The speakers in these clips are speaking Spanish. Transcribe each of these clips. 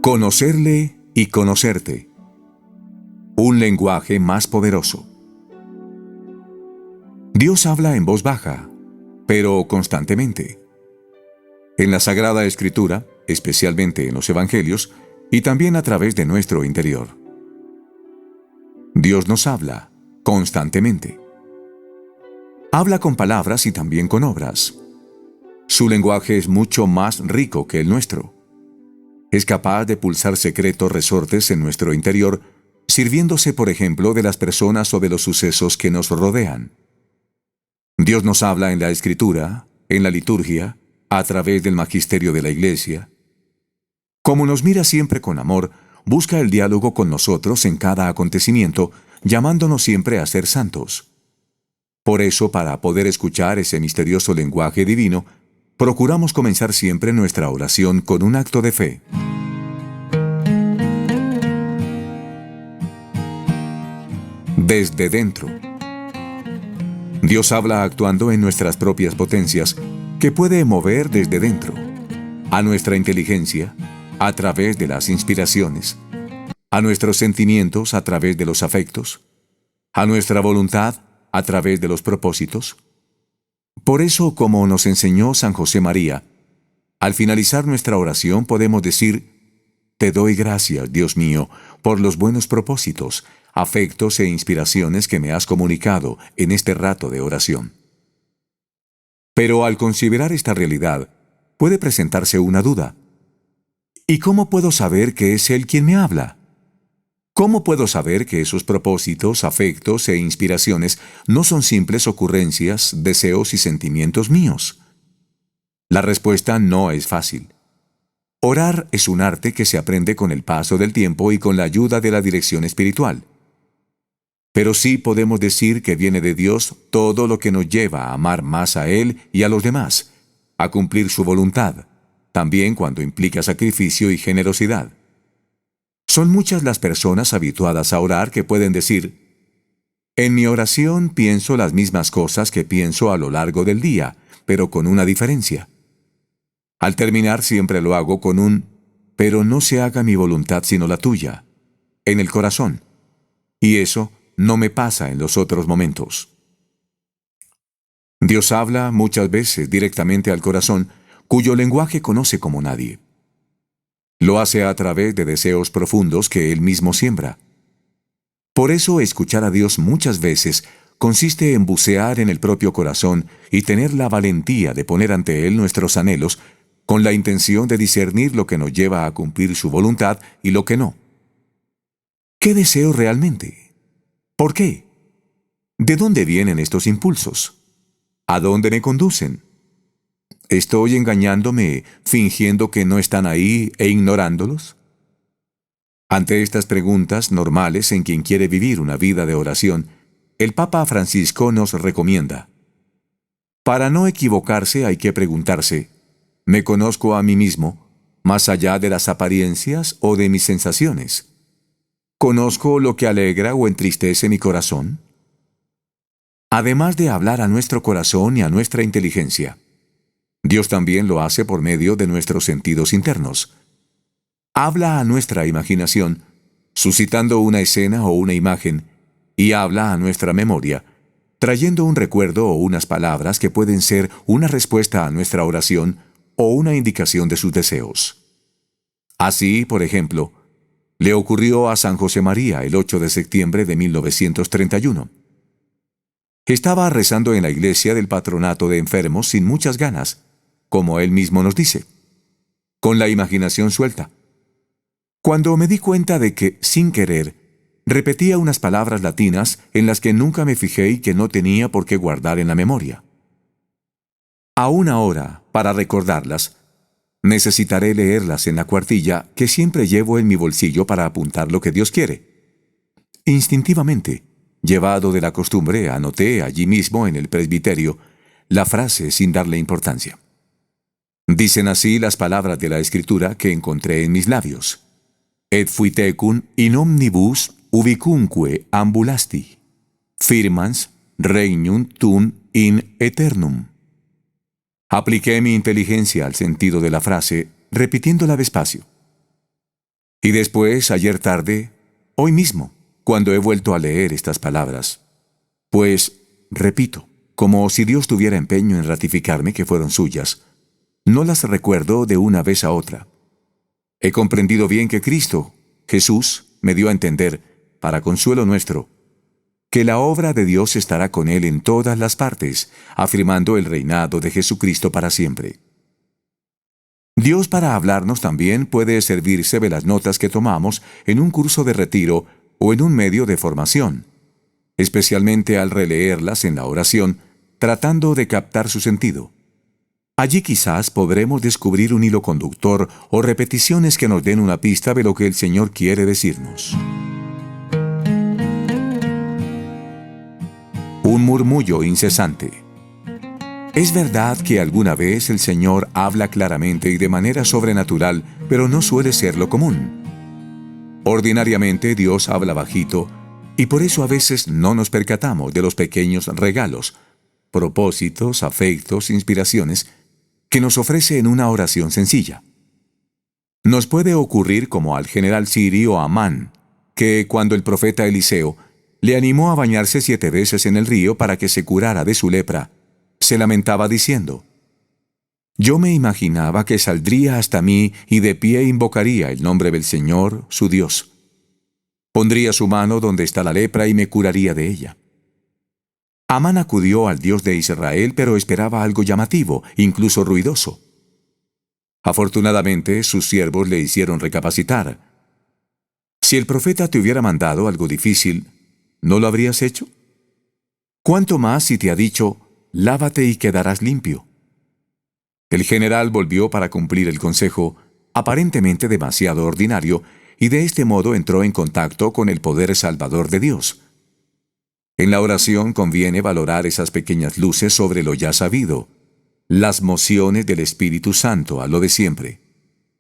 Conocerle y conocerte. Un lenguaje más poderoso. Dios habla en voz baja, pero constantemente. En la Sagrada Escritura, especialmente en los Evangelios, y también a través de nuestro interior. Dios nos habla constantemente. Habla con palabras y también con obras. Su lenguaje es mucho más rico que el nuestro. Es capaz de pulsar secretos resortes en nuestro interior, sirviéndose, por ejemplo, de las personas o de los sucesos que nos rodean. Dios nos habla en la Escritura, en la liturgia, a través del magisterio de la Iglesia. Como nos mira siempre con amor, busca el diálogo con nosotros en cada acontecimiento, llamándonos siempre a ser santos. Por eso, para poder escuchar ese misterioso lenguaje divino, procuramos comenzar siempre nuestra oración con un acto de fe. Desde dentro. Dios habla actuando en nuestras propias potencias, que puede mover desde dentro, a nuestra inteligencia, a través de las inspiraciones, a nuestros sentimientos a través de los afectos, a nuestra voluntad a través de los propósitos. Por eso, como nos enseñó San José María, al finalizar nuestra oración podemos decir: Te doy gracias, Dios mío, por los buenos propósitos, afectos e inspiraciones que me has comunicado en este rato de oración. Pero al considerar esta realidad, puede presentarse una duda. ¿Y cómo puedo saber que es Él quien me habla? ¿Cómo puedo saber que esos propósitos, afectos e inspiraciones no son simples ocurrencias, deseos y sentimientos míos? La respuesta no es fácil. Orar es un arte que se aprende con el paso del tiempo y con la ayuda de la dirección espiritual. Pero sí podemos decir que viene de Dios todo lo que nos lleva a amar más a Él y a los demás, a cumplir su voluntad, también cuando implica sacrificio y generosidad. Son muchas las personas habituadas a orar que pueden decir: en mi oración pienso las mismas cosas que pienso a lo largo del día, pero con una diferencia. Al terminar siempre lo hago con un «pero no se haga mi voluntad sino la tuya» en el corazón. Y eso no me pasa en los otros momentos. Dios habla muchas veces directamente al corazón, cuyo lenguaje conoce como nadie. Lo hace a través de deseos profundos que Él mismo siembra. Por eso escuchar a Dios muchas veces consiste en bucear en el propio corazón y tener la valentía de poner ante Él nuestros anhelos, con la intención de discernir lo que nos lleva a cumplir su voluntad y lo que no. ¿Qué deseo realmente? ¿Por qué? ¿De dónde vienen estos impulsos? ¿A dónde me conducen? ¿Estoy engañándome, fingiendo que no están ahí e ignorándolos? Ante estas preguntas normales en quien quiere vivir una vida de oración, el Papa Francisco nos recomienda: para no equivocarse hay que preguntarse: ¿me conozco a mí mismo, más allá de las apariencias o de mis sensaciones? ¿Conozco lo que alegra o entristece mi corazón? Además de hablar a nuestro corazón y a nuestra inteligencia, Dios también lo hace por medio de nuestros sentidos internos. Habla a nuestra imaginación, suscitando una escena o una imagen, y habla a nuestra memoria, trayendo un recuerdo o unas palabras que pueden ser una respuesta a nuestra oración o una indicación de sus deseos. Así, por ejemplo, le ocurrió a San José María el 8 de septiembre de 1931. Estaba rezando en la iglesia del patronato de enfermos sin muchas ganas, como él mismo nos dice, con la imaginación suelta, cuando me di cuenta de que, sin querer, repetía unas palabras latinas en las que nunca me fijé y que no tenía por qué guardar en la memoria. Aún ahora, para recordarlas, necesitaré leerlas en la cuartilla que siempre llevo en mi bolsillo para apuntar lo que Dios quiere. Instintivamente, llevado de la costumbre, anoté allí mismo en el presbiterio la frase sin darle importancia. Dicen así las palabras de la Escritura que encontré en mis labios: Et fuitecum in omnibus ubicunque ambulasti, firmans regnum tuum in aeternum. Apliqué mi inteligencia al sentido de la frase, repitiéndola despacio. Y después, ayer tarde, hoy mismo, cuando he vuelto a leer estas palabras, pues, repito, como si Dios tuviera empeño en ratificarme que fueron suyas, no las recuerdo de una vez a otra. He comprendido bien que Cristo, Jesús, me dio a entender, para consuelo nuestro, que la obra de Dios estará con Él en todas las partes, afirmando el reinado de Jesucristo para siempre. Dios para hablarnos también puede servirse de las notas que tomamos en un curso de retiro o en un medio de formación, especialmente al releerlas en la oración, tratando de captar su sentido. Allí quizás podremos descubrir un hilo conductor o repeticiones que nos den una pista de lo que el Señor quiere decirnos. Un murmullo incesante. Es verdad que alguna vez el Señor habla claramente y de manera sobrenatural, pero no suele ser lo común. Ordinariamente Dios habla bajito, y por eso a veces no nos percatamos de los pequeños regalos, propósitos, afectos, inspiraciones, que nos ofrece en una oración sencilla. Nos puede ocurrir como al general sirio o Amán, que cuando el profeta Eliseo le animó a bañarse 7 veces en el río para que se curara de su lepra, se lamentaba diciendo: «Yo me imaginaba que saldría hasta mí y de pie invocaría el nombre del Señor, su Dios. Pondría su mano donde está la lepra y me curaría de ella». Amán acudió al Dios de Israel, pero esperaba algo llamativo, incluso ruidoso. Afortunadamente, sus siervos le hicieron recapacitar. Si el profeta te hubiera mandado algo difícil, ¿no lo habrías hecho? ¿Cuánto más si te ha dicho: «Lávate y quedarás limpio»? El general volvió para cumplir el consejo, aparentemente demasiado ordinario, y de este modo entró en contacto con el poder salvador de Dios. En la oración conviene valorar esas pequeñas luces sobre lo ya sabido, las mociones del Espíritu Santo a lo de siempre,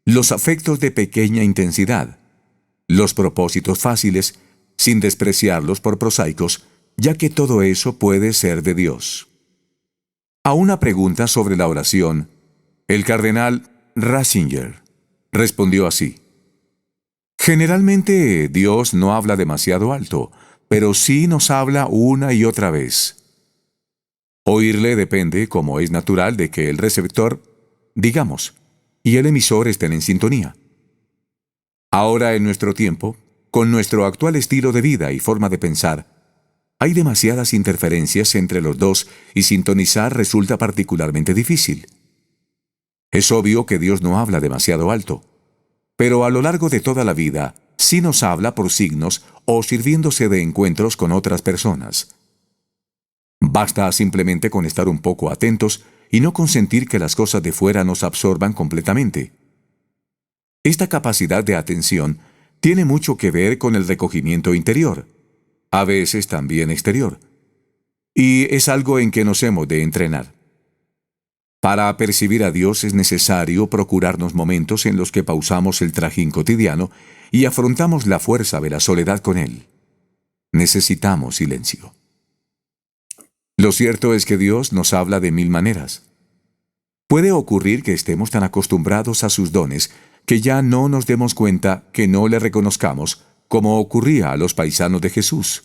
los afectos de pequeña intensidad, los propósitos fáciles, sin despreciarlos por prosaicos, ya que todo eso puede ser de Dios. A una pregunta sobre la oración, el cardenal Ratzinger respondió así: «Generalmente Dios no habla demasiado alto, pero sí nos habla una y otra vez. Oírle depende, como es natural, de que el receptor, digamos, y el emisor estén en sintonía. Ahora en nuestro tiempo, con nuestro actual estilo de vida y forma de pensar, hay demasiadas interferencias entre los dos y sintonizar resulta particularmente difícil. Es obvio que Dios no habla demasiado alto, pero a lo largo de toda la vida sí nos habla por signos o sirviéndose de encuentros con otras personas. Basta simplemente con estar un poco atentos y no consentir que las cosas de fuera nos absorban completamente. Esta capacidad de atención tiene mucho que ver con el recogimiento interior, a veces también exterior, y es algo en que nos hemos de entrenar. Para percibir a Dios es necesario procurarnos momentos en los que pausamos el trajín cotidiano y afrontamos la fuerza de la soledad con Él. Necesitamos silencio. Lo cierto es que Dios nos habla de 1000 maneras. Puede ocurrir que estemos tan acostumbrados a sus dones que ya no nos demos cuenta, que no le reconozcamos, como ocurría a los paisanos de Jesús.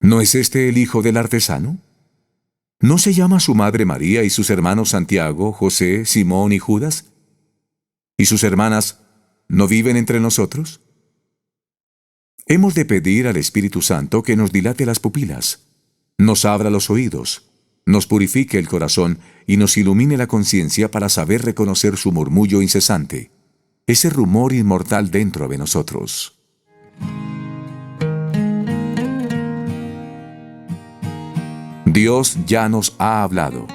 ¿No es este el hijo del artesano? ¿No se llama su madre María y sus hermanos Santiago, José, Simón y Judas? ¿Y sus hermanas no viven entre nosotros? Hemos de pedir al Espíritu Santo que nos dilate las pupilas, nos abra los oídos, nos purifique el corazón y nos ilumine la conciencia para saber reconocer su murmullo incesante, ese rumor inmortal dentro de nosotros. Dios ya nos ha hablado.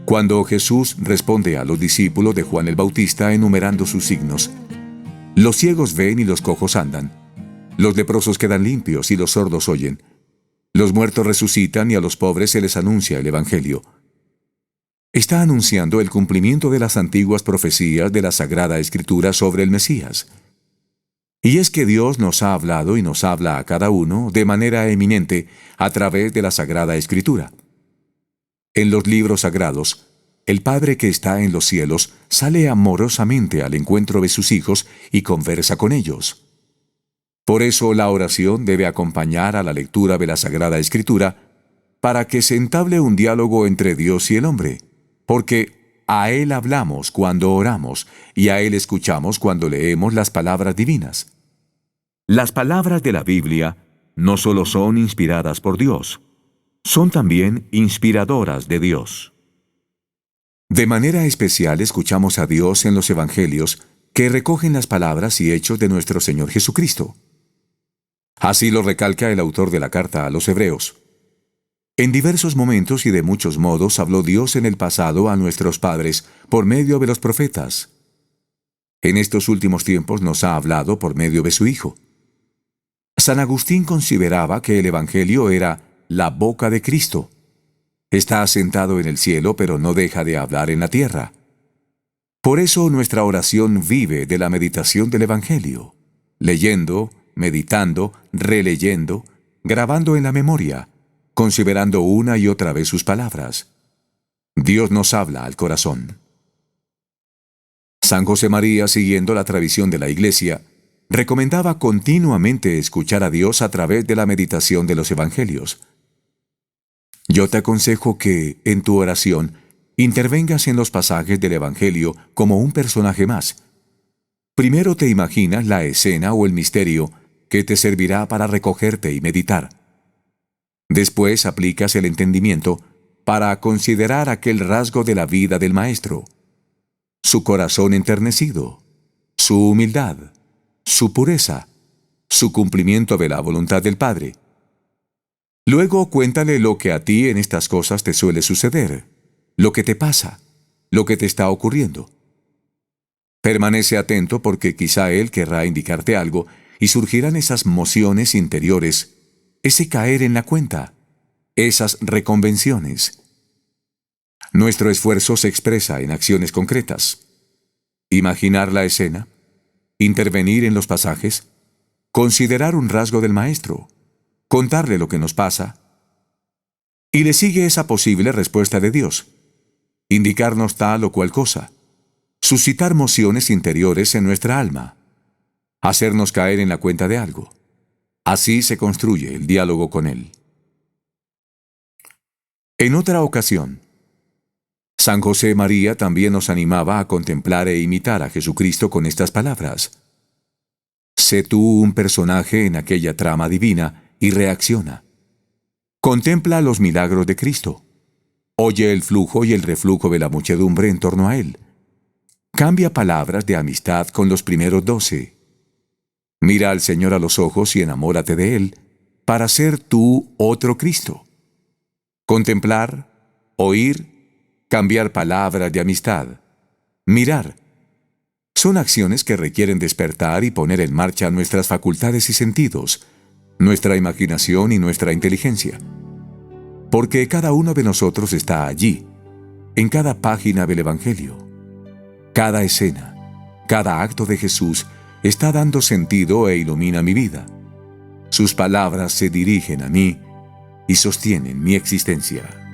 Cuando Jesús responde a los discípulos de Juan el Bautista enumerando sus signos, los ciegos ven y los cojos andan, los leprosos quedan limpios y los sordos oyen, los muertos resucitan y a los pobres se les anuncia el Evangelio. Está anunciando el cumplimiento de las antiguas profecías de la Sagrada Escritura sobre el Mesías. Y es que Dios nos ha hablado y nos habla a cada uno de manera eminente a través de la Sagrada Escritura. En los libros sagrados, el Padre que está en los cielos sale amorosamente al encuentro de sus hijos y conversa con ellos. Por eso la oración debe acompañar a la lectura de la Sagrada Escritura para que se entable un diálogo entre Dios y el hombre, porque a Él hablamos cuando oramos y a Él escuchamos cuando leemos las palabras divinas. Las palabras de la Biblia no solo son inspiradas por Dios, son también inspiradoras de Dios. De manera especial escuchamos a Dios en los Evangelios que recogen las palabras y hechos de nuestro Señor Jesucristo. Así lo recalca el autor de la carta a los Hebreos. En diversos momentos y de muchos modos habló Dios en el pasado a nuestros padres por medio de los profetas. En estos últimos tiempos nos ha hablado por medio de su Hijo. San Agustín consideraba que el Evangelio era la boca de Cristo. Está asentado en el cielo, pero no deja de hablar en la tierra. Por eso nuestra oración vive de la meditación del Evangelio, leyendo, meditando, releyendo, grabando en la memoria, considerando una y otra vez sus palabras. Dios nos habla al corazón. San José María, siguiendo la tradición de la Iglesia, recomendaba continuamente escuchar a Dios a través de la meditación de los Evangelios. Yo te aconsejo que, en tu oración, intervengas en los pasajes del Evangelio como un personaje más. Primero te imaginas la escena o el misterio que te servirá para recogerte y meditar. Después aplicas el entendimiento para considerar aquel rasgo de la vida del Maestro, su corazón enternecido, su humildad, su pureza, su cumplimiento de la voluntad del Padre. Luego cuéntale lo que a ti en estas cosas te suele suceder, lo que te pasa, lo que te está ocurriendo. Permanece atento porque quizá Él querrá indicarte algo y surgirán esas mociones interiores, ese caer en la cuenta, esas reconvenciones. Nuestro esfuerzo se expresa en acciones concretas. Imaginar la escena, intervenir en los pasajes, considerar un rasgo del Maestro, contarle lo que nos pasa, y le sigue esa posible respuesta de Dios, indicarnos tal o cual cosa, suscitar mociones interiores en nuestra alma, hacernos caer en la cuenta de algo. Así se construye el diálogo con Él. En otra ocasión, San José María también nos animaba a contemplar e imitar a Jesucristo con estas palabras: sé tú un personaje en aquella trama divina y reacciona. Contempla los milagros de Cristo. Oye el flujo y el reflujo de la muchedumbre en torno a Él. Cambia palabras de amistad con los primeros 12. Mira al Señor a los ojos y enamórate de Él para ser tú otro Cristo. Contemplar, oír, cambiar palabras de amistad, mirar. Son acciones que requieren despertar y poner en marcha nuestras facultades y sentidos, nuestra imaginación y nuestra inteligencia. Porque cada uno de nosotros está allí, en cada página del Evangelio. Cada escena, cada acto de Jesús está dando sentido e ilumina mi vida. Sus palabras se dirigen a mí y sostienen mi existencia.